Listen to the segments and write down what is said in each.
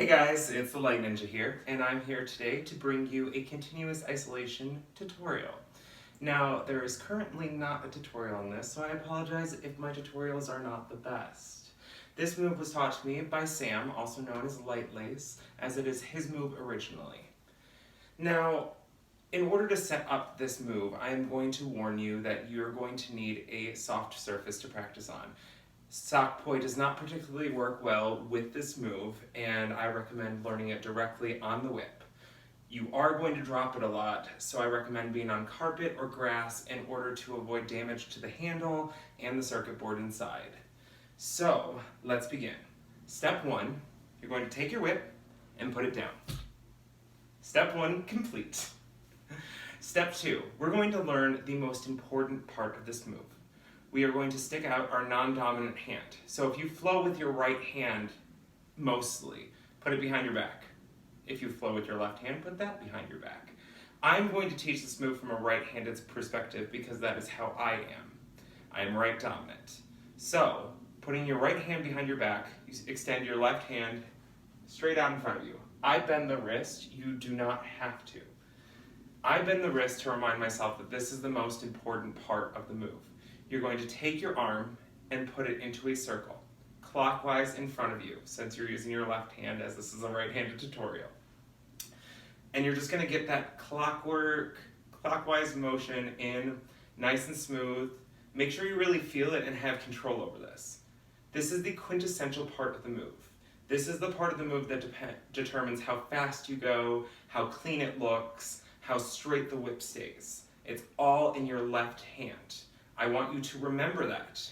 Hey guys, it's the Light Ninja here, and I'm here today to bring you a continuous isolation tutorial. Now, there is currently not a tutorial on this, so I apologize if my tutorials are not the best. This move was taught to me by Sam, also known as Light Lace, as it is his move originally. Now, in order to set up this move, I am going to warn you that you're going to need a soft surface to practice on. Sock poi does not particularly work well with this move, and I recommend learning it directly on the whip. You are going to drop it a lot, so I recommend being on carpet or grass in order to avoid damage to the handle and the circuit board inside. So, let's begin. Step 1, you're going to take your whip and put it down. Step 1 complete. Step 2, we're going to learn the most important part of this move. We are going to stick out our non-dominant hand. So if you flow with your right hand, mostly, put it behind your back. If you flow with your left hand, put that behind your back. I'm going to teach this move from a right-handed perspective because that is how I am. I am right dominant. So, putting your right hand behind your back, you extend your left hand straight out in front of you. I bend the wrist, you do not have to. I bend the wrist to remind myself that this is the most important part of the move. You're going to take your arm and put it into a circle, clockwise in front of you, since you're using your left hand as this is a right-handed tutorial. And you're just going to get that clockwise motion in, nice and smooth. Make sure you really feel it and have control over this. This is the quintessential part of the move. This is the part of the move that determines how fast you go, how clean it looks, how straight the whip stays. It's all in your left hand. I want you to remember that.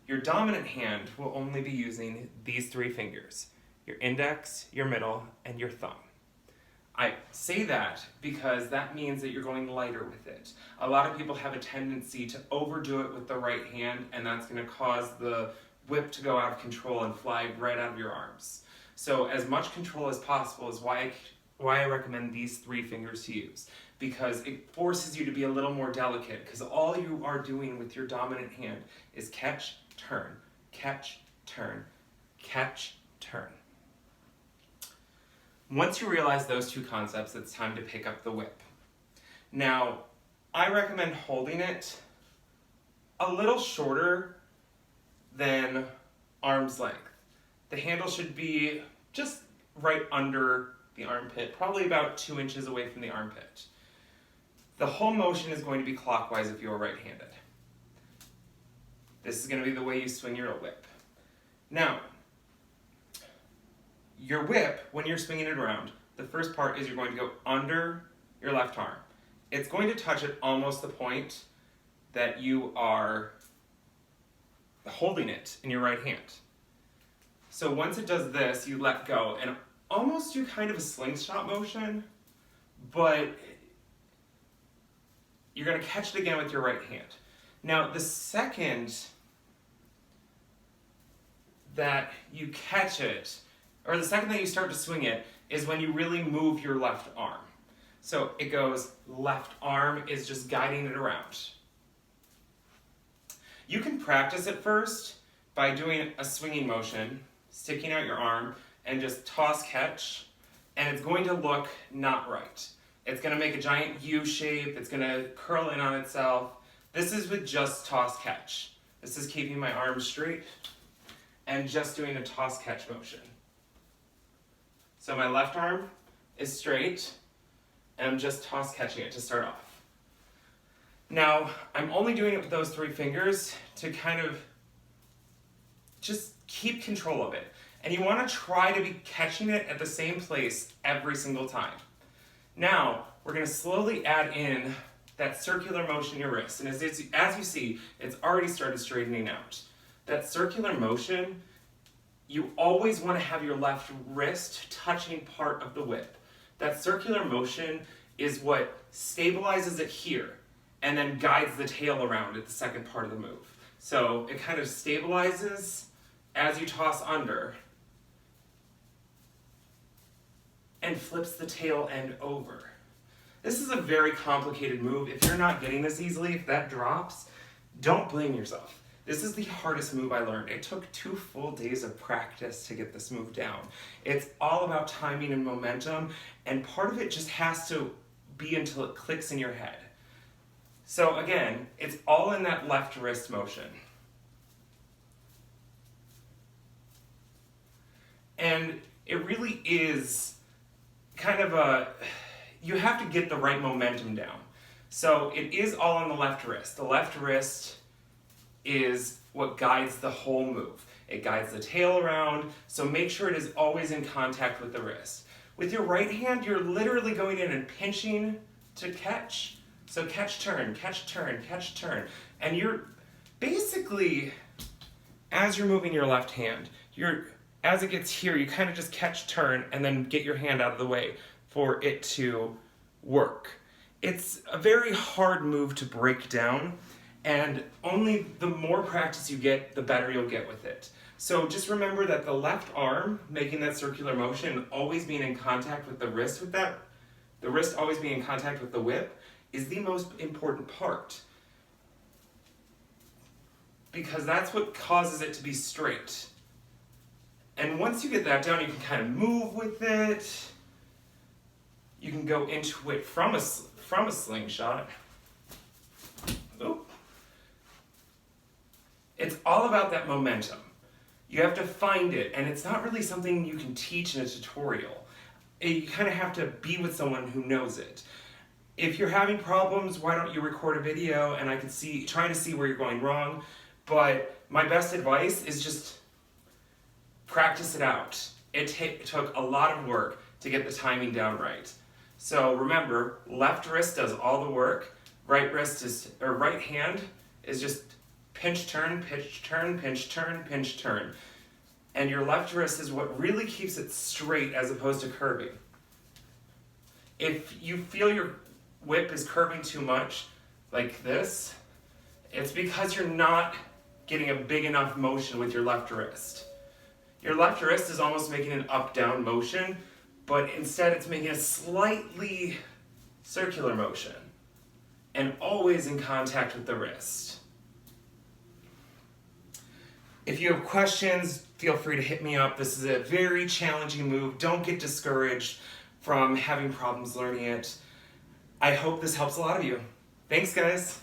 Your dominant hand will only be using these 3 fingers, your index, your middle, and your thumb. I say that because that means that you're going lighter with it. A lot of people have a tendency to overdo it with the right hand, and that's going to cause the whip to go out of control and fly right out of your arms. So as much control as possible is why I recommend these 3 fingers to use, because it forces you to be a little more delicate, because all you are doing with your dominant hand is catch, turn, catch, turn, catch, turn. Once you realize those 2 concepts, it's time to pick up the whip. Now, I recommend holding it a little shorter than arm's length. The handle should be just right under the armpit, probably about 2 inches away from the armpit. The whole motion is going to be clockwise if you are right-handed. This is going to be the way you swing your whip. Now, your whip, when you're swinging it around, the first part is you're going to go under your left arm. It's going to touch at almost the point that you are holding it in your right hand. So once it does this, you let go and almost do kind of a slingshot motion, but you're going to catch it again with your right hand. Now, the second that you catch it, or the second that you start to swing it, is when you really move your left arm. So it goes, left arm is just guiding it around. You can practice it first by doing a swinging motion, sticking out your arm, and just toss catch, and it's going to look not right. It's going to make a giant U shape, it's going to curl in on itself. This is with just toss catch. This is keeping my arms straight and just doing a toss catch motion. So my left arm is straight, and I'm just toss catching it to start off. Now, I'm only doing it with those 3 fingers to kind of just keep control of it. And you want to try to be catching it at the same place every single time. Now, we're going to slowly add in that circular motion in your wrist. And as you see, it's already started straightening out. That circular motion, you always want to have your left wrist touching part of the whip. That circular motion is what stabilizes it here and then guides the tail around at the second part of the move. So it kind of stabilizes as you toss under and flips the tail end over. This is a very complicated move. If you're not getting this easily, if that drops, don't blame yourself. This is the hardest move I learned. It took 2 full days of practice to get this move down. It's all about timing and momentum, and part of it just has to be until it clicks in your head. So again, it's all in that left wrist motion. And it really is kind of you have to get the right momentum down. So it is all on the left wrist. The left wrist is what guides the whole move. It guides the tail around, so make sure it is always in contact with the wrist. With your right hand, you're literally going in and pinching to catch. So catch, turn, catch, turn, catch, turn. And you're basically, as you're moving your left hand, as it gets here, you kind of just catch, turn, and then get your hand out of the way for it to work. It's a very hard move to break down, and only the more practice you get, the better you'll get with it. So just remember that the left arm, making that circular motion, always being in contact with the wrist the wrist always being in contact with the whip, is the most important part. Because that's what causes it to be straight. And once you get that down, you can kind of move with it. You can go into it from a slingshot. Oop. It's all about that momentum. You have to find it, and it's not really something you can teach in a tutorial. You kind of have to be with someone who knows it. If you're having problems, why don't you record a video and I can try to see where you're going wrong. But my best advice is just practice it out. It took a lot of work to get the timing down right. So remember, left wrist does all the work. Right hand is just pinch, turn, pinch, turn, pinch, turn, pinch, turn. And your left wrist is what really keeps it straight as opposed to curving. If you feel your whip is curving too much, like this, it's because you're not getting a big enough motion with your left wrist. Your left wrist is almost making an up-down motion, but instead it's making a slightly circular motion, and always in contact with the wrist. If you have questions, feel free to hit me up. This is a very challenging move. Don't get discouraged from having problems learning it. I hope this helps a lot of you. Thanks, guys.